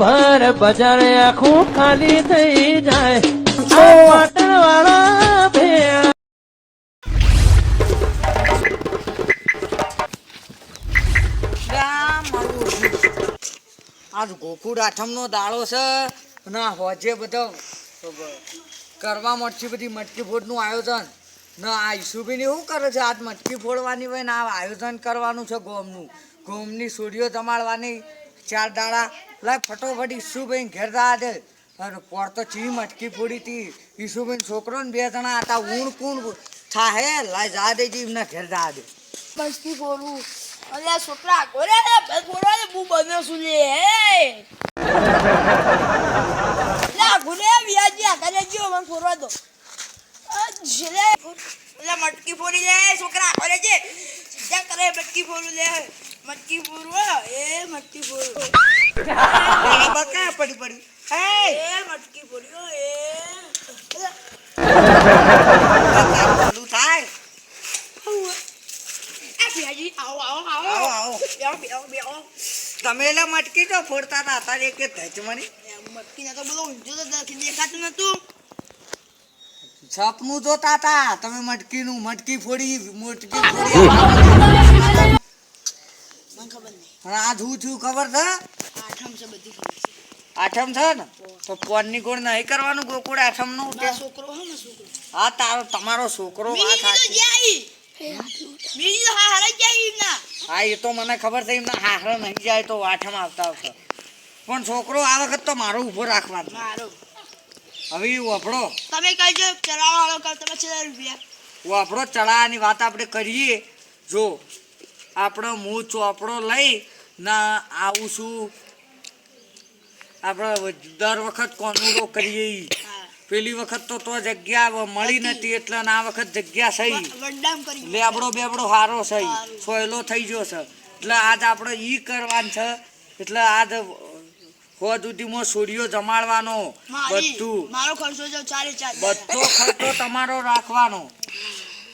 ભર બજાર આખું ખાલી થઈ જાય પાટણ વાળા ભેળા. આજ ગોકુળ આઠમનો દાડો છે ના હોજે બધો કરવા મટકી બધી મટકી ફોડનું આયોજન ના આ ઈસુબીન એવું કરે છે આજ મટકી ફોડવાની હોય ને આ આયોજન કરવાનું છે ગોમની સોડીઓ જમાડવાની 4 દાડા લાય ફટોફટ ઈસુબેન ઘેર જા દે અને પોર તો ચી મટકી ફોડી હતી ઈસુબેન છોકરો ને 2 જણા હતા ઊણ કુણ થાહે લાય જા દેજી એમના ઘેર જા દે મસ્તી ફોડવું અલ્યા છોકરા ગોરે બસ ફોડવાને બુ બન્યો છું લે હે લા ગુને વિયાજી આગળ જીઓ મને ફોડવા દો જલે ઓલા મટકી ફોડી લે છોકરા ગોરે જે સીધા કરે મટકી ફોડું લે મટકી ફોડવા એ મટકી ફોડું બકા પડી હે એ મટકી ફોડ્યો એ ચાલુ થાય વિયાજી આવો બેહો તમે એલા મટકી તો ફોડતા હતા તારે એક ધચમણી મટકી ના તો બોલો ઊંધો તો દેખાતું નતું સપનું જોતા હતા તમે મટકી ફોડી મને ખબર નહીં અને આ છું ખબર છે આઠમ છે બધી ખબર છે આઠમ છે ને તો પોનની ગોળ નહીં કરવાનું ગોકુળ આઠમ નું મારો છોકરો હે ને છોકરો હા તમારો છોકરો વાત સાચી બીજી તો હા હરાઈ જાય ના હા એ તો મને ખબર છે એમના હાહરા નહીં જાય તો આઠમ આવતા પણ છોકરો આ વખત તો મારો ઊભો રાખવાનો મારો હવે વફડો તમે કહેજો ચલાવવાળો કર તમે કેટલા રૂપિયા વફડો ચડાવવાની વાત આપણે કરીએ જો આપણો હું ચોપડો લઈ ના આવું છું આપણે દર વખત કોનુડો કરીએ પેલી વખત તો જગ્યા મળી નથી એટલે આ વખત જગ્યા સહી વડડામ કરી લેબડો બેબડો હારો સહી સોયલો થઈ ગયો છે એટલે આજ આપણે ઈ કરવાનું છે એટલે આજ હોદ સુધીમાં સોડીઓ જમાડવાનો બધું મારો ખર્ચો જો 4 બધો ખર્ચો તમારો રાખવાનો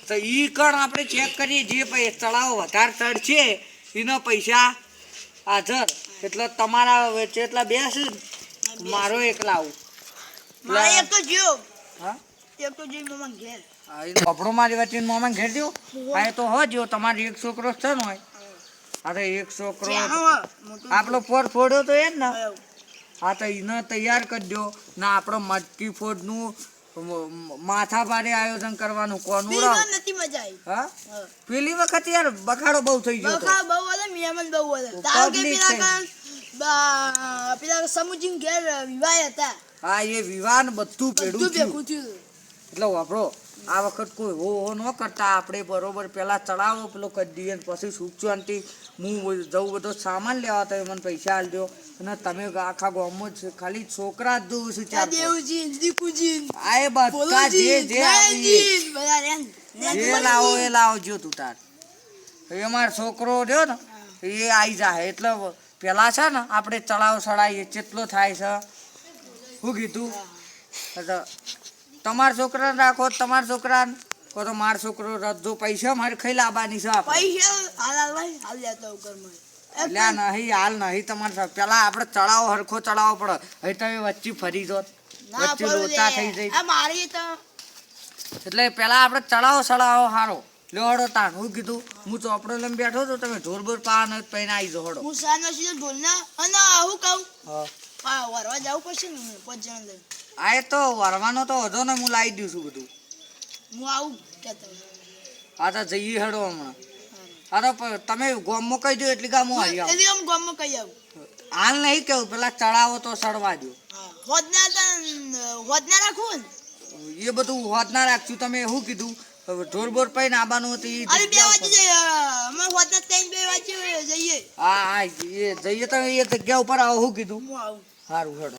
તો ઈ કણ આપણે ચેક કરીએ જે ચડાવો વધારે ચડશે એના પૈસા હાજર એટલે તમારા વચ્ચે એટલા બેસ મારો એકલા આવું મારે એક તો જીઓ હા એક તો જીવ મમ્મા ઘેર કપડો મારી વચ્ચે મોમાં ઘેર દો આ તો હો જો તમારે એક છોકરો છે ને હોય અરે એક છોકરો આપણો પોર ફોડ્યો તો એ જ ને હા તો એને તૈયાર કરી દો ના આપણો મટકી ફોડનું માથા ભારે આયોજન કરવાનું કોનું નથી મજા આવી હા પેલી વખત યાર બખાડો બહુ થઈ ગયો બખા બહુ વાલે મિયામન બહુ વાલે તાવ કે પેલા સમુજીન ઘેર વિવાહ હતા હા એ વિવાહ બધું ભેડું ભેગું થયું એટલે વાપરો આ વખત કોઈ હો ન કરતા આપણે બરોબર પેલા ચડાવો પેલો કરી દઈએ પછી સુખ શાંતિ હું જવું બધો સામાન લેવા તો મને પૈસા આલ દો અને તમે આખા ગામમાં ખાલી છોકરા જ જોઉં છું ચાર દેવજી દીકુજી આ એ બધા જે લાવો એ લાવજો તું તાર એ મારો છોકરો રહ્યો ને એ આવી જાય એટલે પેલા છે ને આપણે ચડાવ ચડાવીએ કેટલો થાય છે શું કીધું તમારા છોકરાને રાખો તમારા છોકરાને કહો તો મારો છોકરો રજો પૈસા મારે ખાઈ લાવવાની છે એટલે નહીં હાલ નહીં તમારે પેલા આપણે ચડાવો હરખો ચડાવવો પડે હવે તમે વચ્ચે ફરી જો વચ્ચે લોચા થઈ જાય એટલે પેલા આપણે ચડાવો સારો લેવડો તાન હું કીધું હું ચોપડો લઈને બેઠો તો તમે ઢોર બોર પાન પહેને આવી જાઓ હડો હું સાનો સીધો ઢોલના અને હું કહું હા વરવા જવું પડશે ને 5 જણ લઈને આ તો વરવાનો તો હતો ને હું લાવી દઉં છું બધું હું આવું કહેતો હા તો જઈએ હેડો હમણાં હા તો તમે ગોમમાં કહી દો એટલી કામ હું આવી આવું એટલે હું ગામમાં કહી આવું હાલ નહીં કેવું પેલા ચડાવો તો સડવા દો હોદના રાખવું ને એ બધું હોદ ના રાખશું તમે શું કીધું ઢોર બોર પૈને આવવાનું હતું અરે 2 વાગે જઈએ અમે હોદના 3-2 વાગે જઈએ હા એ જઈએ તો એ જગ્યા ઉપર આવો શું કીધું હું આવું સારું હેડો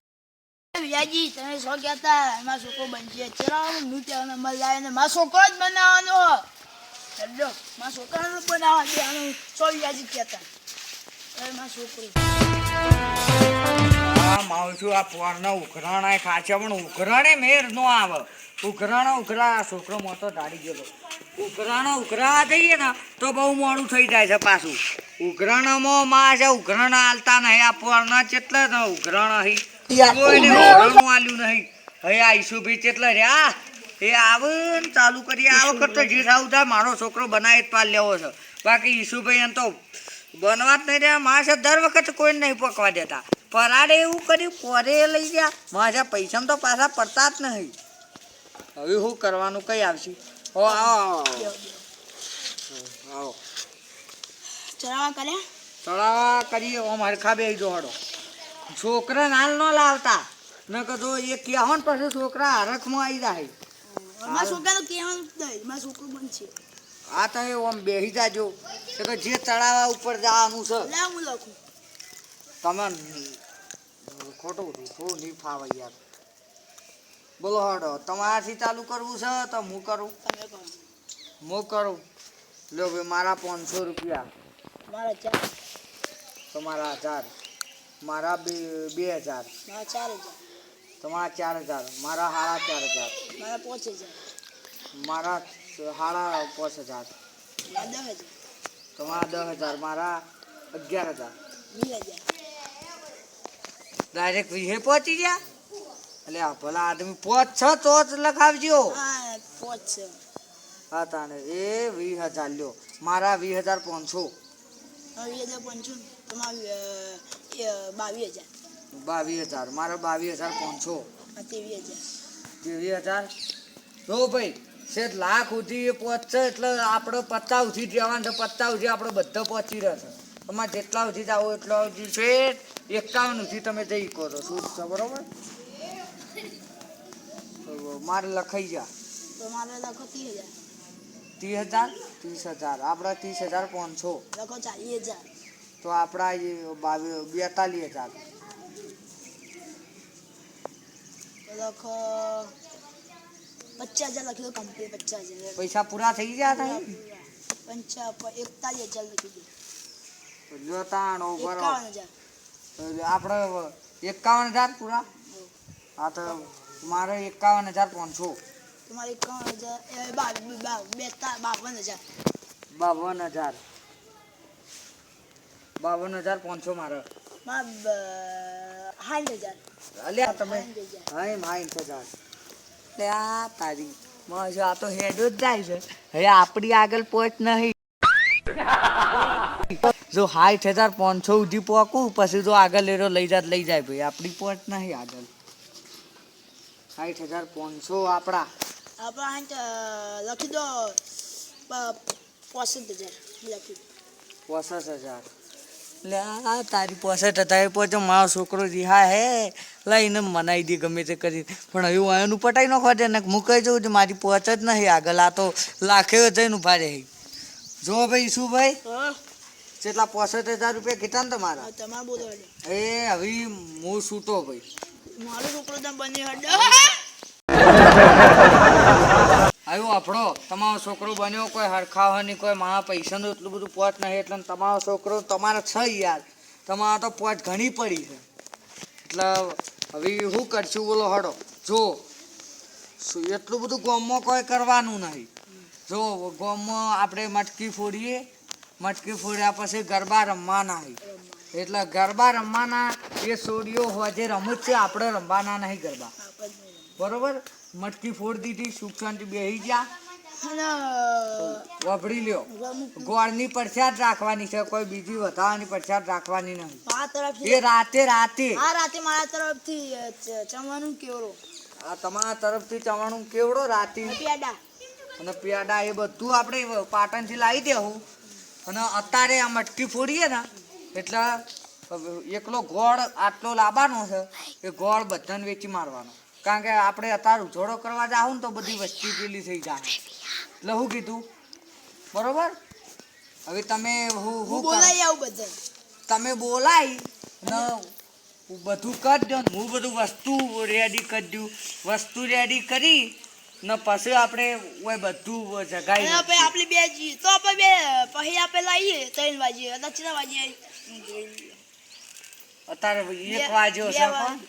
વિયાજી તમે શું કહેતા એમાં છોકરો બનશે ચલો નૃત્ય મજા ને મારો છોકરો જ બનાવવાનો હેડો મારા છોકરાનું બનાવવા દેવાનું સો વિયાજી કહેતા મારો છોકરો આ માવશું આ પોરના ઉઘરાણા ખાચા પણ ઉઘરાણે મેર નો આવે. ઉઘરા છોકરો મોટો ધાડી ગયો. ઉઘરા જઈએ ને તો બહુ મોડું થઈ જાય છે પાછું. ઉઘરાણામાં માં છે ઉઘરાણા હાલતા નહીં. આ પોરના કેટલા ને ઉઘરાણા કોઈને ઉઘરાણું આલ્યું નહીં. હવે આ ઈસુભાઈ કેટલા રહ્યા એ આવે ને ચાલુ કરી આ વખત તો જે થાવું થાય મારો છોકરો બનાવી જ પાલ લેવો છે. બાકી ઈસુભાઈ એમ તો બનવા જ નહીં રહ્યા. માણસે દર વખત કોઈને નહીં પકવા દેતા. પરાડે એવું કર્યું પોરે લઈ ગયા. મારા પૈસામાં તો પાછા પડતા જ નહીં. હવે શું કરવાનું કઈ આવશે? આવો ચડાવા કરીએ. અમારે ખાબે જો હડો છોકરા નાલ ન લાવતા ન કદો એ ક્યાં હો ને પછી છોકરા હરખમાં આવી જાય. આ તો આમ બેસી જાજો કે જે ચડાવવા ઉપર જવાનું છે. તમે ખોટું થોડું નહીં ફાવે યાર. બોલો હડો તમારાથી ચાલુ કરવું છે તો હું કરું. લો ભાઈ મારા 500 રૂપિયા, તમારા 1000, મારા 2000, તમારા 4000, મારા 4500, મારા 5000, તમારા 10000, મારા 11000. ડાયરેક્ટ 20 પહોંચી ગયા. એટલે આ ભલા આદમી 5 6 તો જ લખાવજો. હા તાને એ 20000 લ્યો. મારા 20500, 22000, મારા 22500, 23000. જો ભાઈ શેઠ લાખ સુધી પહોંચશે એટલે આપણે 50 સુધી જવાનું છે. 50 સુધી આપણે બધા પહોંચી રહેશે. તમારે જેટલા સુધી જાઓ એટલા સુધી શેઠ 51 સુધી તમે જઈ કહો તો શું છે બરોબર. મારે લખાઈ જા 30000, 30000 આપણા 30500 તો આપણા 42000 50,000 લખી દો કમ્પ્લીટ. 50,000 પૈસા પૂરા થઈ ગયા હતા. 41,000 લખી દો. જોતાણો બરો 51,000 આપણે 51000 પૂરા. હા તો મારે 51500, તમારે 51,000 52,000, 52500 મારે. 60,000. અલ્યા તમે 60,000. એટલે આ તારી મજ આ તો હેડો જ જાય છે. હવે આપણી આગળ પહોંચ નહીં. જો 60,500 સુધી પહોંચું પછી જો આગળ લેરો લઈ જાય ભાઈ. આપણી પહોંચ નહીં આગળ. 60,500 આપણા લખી દો 65,000 લખી દો. 65,000. એટલે આ તારી 65,000 પહોંચો. મારો છોકરો રિહા હે લઈને મનાઈ દે ગમે તે કરી. પણ હવે એનું પટાઈ નાખવા દે ને હું કહી જઉં મારી પહોંચ જ નહીં આગળ. આ તો લાખે જઈને ઉભા રહે. જો ભાઈ શું ભાઈ કેટલા 65,000 રૂપિયા કીધા ને તમારા. તમારે બોલો એ હવે હું છૂટો ભાઈ. મારો છોકરો તો બની હડો. આવ્યો આપણો તમારો છોકરો બન્યો. કોઈ હરખાવ નહીં, કોઈ મારા પૈસાનું એટલું બધું પોચ નહીં. એટલે તમારો છોકરો તમારે છે યાર. તમારા તો પોચ ઘણી પડી છે. એટલે હવે શું કરશું બોલો હડો. જો એટલું બધું ગામમાં કોઈ કરવાનું નહીં. જો ગામમાં આપણે મટકી ફોડ્યા પછી ગરબા રમવાના હોય. એટલે ગરબા રમવાના એ સોડીઓ હોજે રમત છે. આપણે રમવાના નહીં ગરબા બરોબર. મટકી ફોડ દીધી, સુખ શાંતિ બેસી ગયા. વાપરી લ્યો. ગોળની પ્રસાદ રાખવાની છે, કોઈ બીજી વધારાની પ્રસાદ રાખવાની નહીં. એ રાતે મારા તરફથી ચમવાનું કેવડો. આ તમારા તરફથી ચવાણું કેવડો રાતે અને પ્યાડા એ બધું આપણે પાટણથી લાવી દેવું. અને અત્યારે આ મટકી ફોડીએ ને એટલે એકલો ગોળ આટલો લાવવાનો છે. એ ગોળ બધાને વેચી મારવાનો. કારણ કે આપણે અત્યારે ઉજોડો કરવા જાવ ને તો બધી વસ્તી પેલી થઈ જાય. એટલે શું કીધું બરોબર. હવે તમે તમે બોલાય ને બધું કરી દો. હું બધું વસ્તુ રેડી કરી દઉં. વસ્તુ રેડી કરી ને પછી આપણે બધું જગાઈ આપણે બે જઈએ તો આપણે બે પછી આપણે લાવીએ 3 વાગે 4 વાગે અત્યારે 1 વાગ્યો છે પણ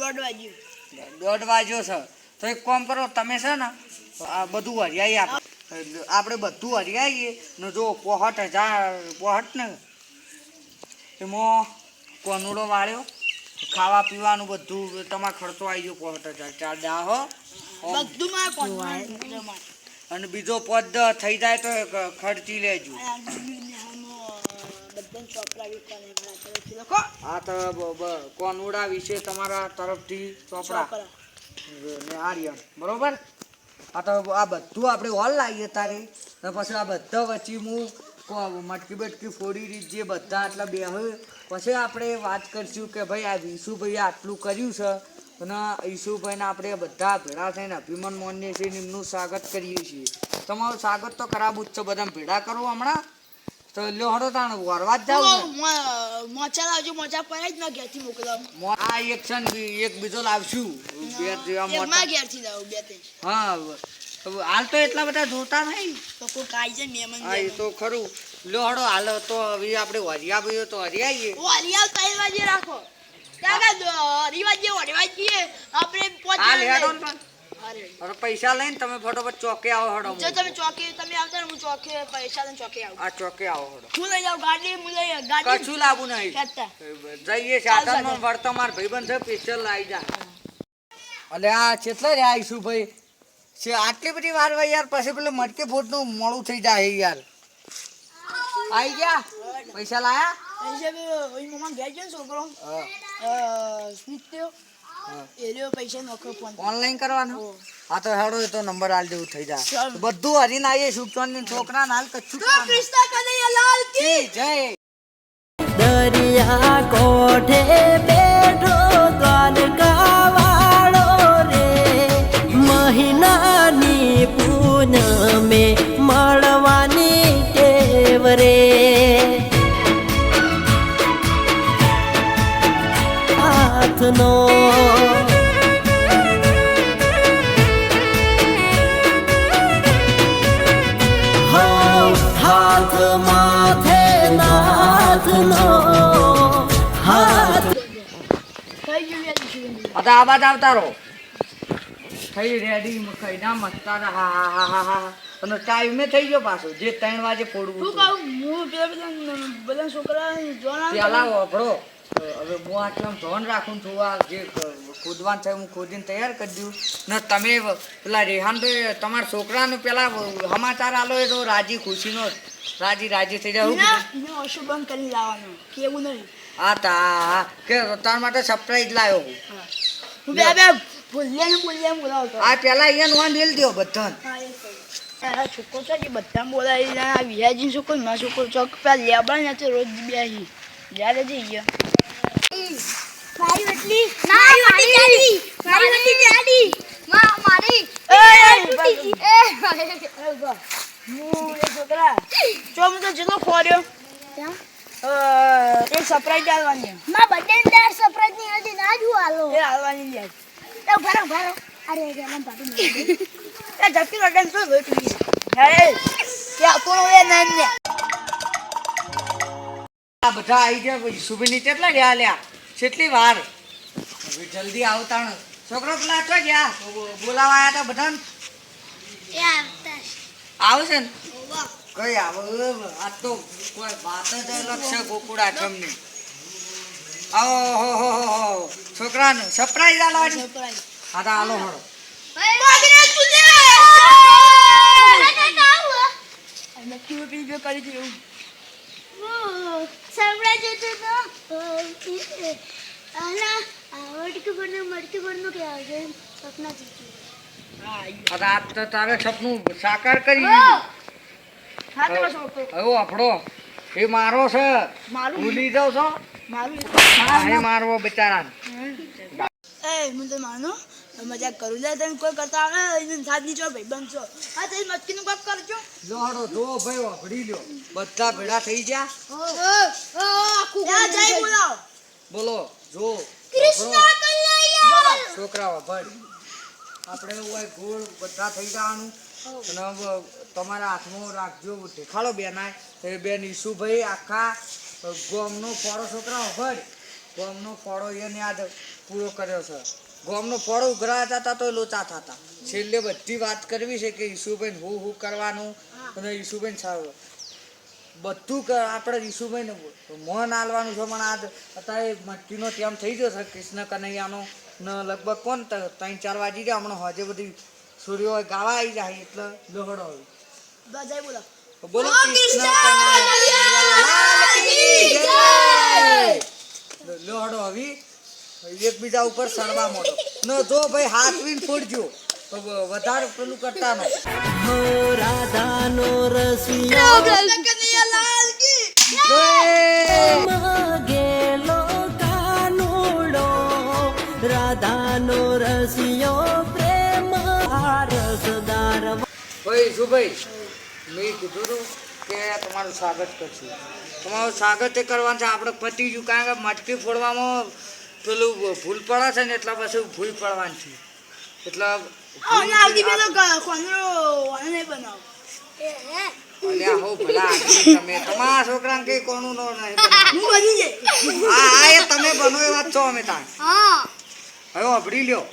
1:30 વાગ્યું. 1:30 વાગ્યો છે. તો એક કામ કરો તમે છે ને આ બધું હરિયાઈ આપણે બધું હરિયાઈએ ને જો 65,000 ને એમાં કોનુડો વાળ્યો ખાવા પીવાનું બધું તમારે ખર્ચો આવી ગયો 65,000 ચાર દા હો બધું મારે કોન્ટ્રાક્ટ માં. અને બીજો પદ થઈ જાય તો ખર્ચી લેજો. બધાને ચોપડા વિકવાને મારા તરફથી લખો. આ તો કોનુડા વિશે તમારા તરફથી ચોપડા ને આર્યન બરોબર. આ તો આ બધું આપણે હોલ લાવીએ તારે ને પછી આ બધા વચ્ચે હું મટકી બટકી ફોડી રીત જે બધા આટલા બે હોય પછી આપણે વાત કરીશું કે ભાઈ આ ઈશુભાઈએ આટલું કર્યું છે અને ઈશુભાઈને આપણે બધા ભેળા થઈને અભિમાન માનીએ છીએ એમનું સ્વાગત કરીએ છીએ. તમારું સ્વાગત તો ખરાબ જ છે. બધા ભેળા કરો હમણાં તો લ્યો હડો તાણ વરવા જ જાવ મોચા લાવજો. મોચા પર જ ના ઘેરથી મોકલાવ. આ એક છે ને એક બીજો લાવશું બે જેવા મોટા ઘેરથી લાવું 2-3. હા હાલ તો એટલા બધા જોતા નહીં તો કોઈ કાઈ છે મહેમાન. હા એ તો ખરું. લ્યો હડો હાલ તો હવે આપણે હરિયા ભાઈઓ તો હરિયાઈએ. હરિયાલ 3 વાગે રાખો. ત્યાં હરિવાજીએ આપણે હાલ હેડો ને પહોંચી. પણ. હવે પૈસા લઈને તમે ફટોફટ ચોકે આવો હડો. જો તમે તમે આવતા ને હું ચોકે પૈસા લઈને ચોકે આવું. આ ચોકે આવો હડો. હું લઈ જાઉં ગાડી. કશું લાવવું નહીં. ખેંચતા. જઈએ સાધનમાં વળતો માર ભાઈબંધ છે પેચલ આવી જા. અલે આ કેટલા રે આવીશું ભાઈ છે આટલી બધી વાર ભાઈ યાર પછી પેલું મટકે ફૂટનું મોડું થઈ જાય યાર. આવી ગયા પૈસા લાયા. પૈસા ઓય મમ્મા ઘેર ગયો ને છોકરો સ્મિત થયો એ રહ્યો પૈસા નોખો ફોન ઓનલાઈન કરવાનો. હા તો હેડો એ તો નંબર આલ દેવું થઈ જાય. બધું હરીને આવીએ સુખચંદ છોકરા નાલ કચ્છું કૃષ્ણ કનૈયા લાલ કી જય. દરિયા કોઠે બેઠો દ્વારકા વાળો રે મહિનાની પૂનમે મળવાની ટેવ રે હાથનો હાથ માથે નાથનો હાથ. થઈ ગયું યાર. આ તો આ બાદ આવતા રહો. થઈ રેડી મકાઈ ના મસ્તા હા હા હા હા. અને ટાઈમે થઈ ગયો પાછો જે 3 વાગે ફોડવું હું કહું હું બધા છોકરા જોવાના પેલા વાપરો. હવે હું આટલા ધોન રાખું છું. આ જે ખોદવાનું છે હું ખોદીને તૈયાર કરી દઉં ને તમે પેલા રેહાનભાઈ તમારા છોકરાને પેલા સમાચાર આલો એ તો રાજી ખુશીનો રાજી થઈ જાય. એને ઓછું બંધ કરી લાવવાનું કેવું નહીં. હા તા કે તાર માટે સરપ્રાઈઝ લાવ્યો હું. હું બે ભૂલ્યા બોલાવતો. આ પેલા અહીંયા નોંધ લઈ દો બધાને. હા છોકરો છે કે બધા બોલાવી આ વિહાજી છોકરો ના છોકરો ચોક પેલા લેબડા ને રોજ બેસી જ્યારે જઈ ગયા. મારી વટલી મારી વટલી મારી વટલી મારી હું એ છોકરા ચો મને જેટલો ખોર્યો એક સરપ્રાઈઝ આલવાની માં બર્થડે ડાર સરપ્રાઈઝ ની હતી ના જો આલો એ આલવાની લે તો ભરો અરે ગરમ પાટી એ જપ્તી રોડન તો રોટી હે કે તો એ નાને આ બધા આવી ગયા સુબીની કેટલા ગયા લ્યા કેટલી વાર હવે જલ્દી આવતા છોકરો પેલા તો ગયા બોલાવા આવ્યા હતા બધાને એ આવતા આવશે ને કઈ આવે આ તો કોઈ વાત જ અલગ છે ગોકુડા ચમની. આવો હો હો હો છોકરાને સરપ્રાઈઝ આલવાની. સરપ્રાઈઝ હા તો આલો હળો. નક્કી પી ગયો કરી દીધું સરપ્રાઈઝ હતો તો આલા મટકી પરનો કે આવે સપના જીતી આ તો તારે સપનું સાકાર કરી દીધું. હા તો છોકરો હવે આપણો એ મારો છે મારું ભૂલી જાવ છો. મારું એ મારવો બિચારાને. એ હું તો માનો મજાક કરું લે તને કોઈ કરતા આવે સાથ નીચો ભાઈ બનશો હા તો મટકીનું કાપ કરજો જો હળો જો ભાઈ વાપરી લ્યો બધા ભેળા થઈ ગયા. જય બોલાવ બોલો જો કૃષ્ણ કનૈયા છોકરા વાપર આપણે હોય ગોળ બધા થઈ જવાનું અને હવે તમારા હાથમાં રાખજો દેખાડો બેનાય એ બેન ઈશુભાઈ આખા ગોમનો ફોડો છોકરા ભર ગોમનો ફોડો એને યાદ પૂરો કર્યો છે. ગોમનો ફોડો ઉઘરાતા હતા તો લોચા થતા. છેલ્લે બધી વાત કરવી છે કે ઈશુબેન હું કરવાનું અને ઈશુબેન સારું બધું આપણે ઈશુભાઈને મોન આલવાનું છે. પણ આજ અત્યારે મટકીનો ટાઈમ થઈ ગયો છે કૃષ્ણ કનૈયાનો ને લગભગ કોણ 3-4 વાગી ગયા. હમણાં હજે બધી સૂર્યો ગાવા આવી જાય એટલે લોહડો હોય. બધાય બોલો બોલો ઓ કૃષ્ણ કૃષ્ણ કનૈયા લોહડો હવે એકબીજા ઉપર સડવા મોડો ન જો ભાઈ હાથ વીન ફોડજો વધારે પેલું કરતા નો. હો રાધાનો રસિયો કનૈયાલાલ કી ગેલો કાનુડો રાધાનો રસિયો પ્રેમ રસદાર. ભાઈ ઈશુભાઈ મેં કીધું હતું કે તમારું સ્વાગત કરશું. તમારું સ્વાગત એ કરવાનું છે. આપણે પતી ગયું કારણ કે મટકી ફોડવામાં પેલું ભૂલ પડે છે ને એટલા પછી ભૂલ પડવાની છે. એટલે અને આવતી પેલો ખોંદરો વાને નહીં બનાવો અલ્યા હો ભલા આદમી તમે તમારા છોકરાને કઈ કોનું નો નહીં બનાવો. હું બની જાય હા એ તમે બનો એ વાત છો અમે તાણ હા હવે અભડી લ્યો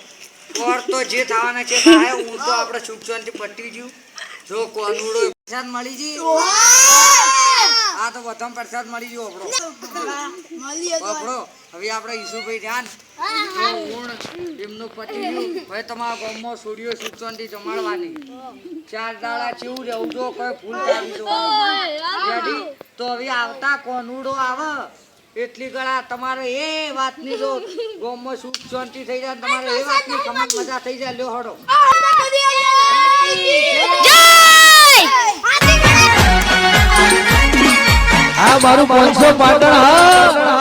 કોર તો જે થવાના છે થાય. હું તો આપણે સુખ શાંતિ પટી ગયું. જો કોનુડો પ્રસાદ મળી જી આ તો બધા પ્રસાદ મળી ગયો આપણો મળી હતો આપણો. હવે આપણે ઈશુભાઈ ધ્યાન ગુણ એમનું પતી ગયું. હવે તમારા ગામમાં સૂર્યો સુખ શાંતિ જમાડવાની 4 દાડા જેવું રહેવું જો કોઈ ભૂલ કરી દો રેડી. તો હવે આવતા કોનુડો આવે એટલી ગળા તમારે એ વાતની જો ગામમાં સુખ શાંતિ થઈ જાય તમારે એ વાતની કમાલ મજા થઈ જાય. લ્યો હડો આ મારું 500 પાટણ હા.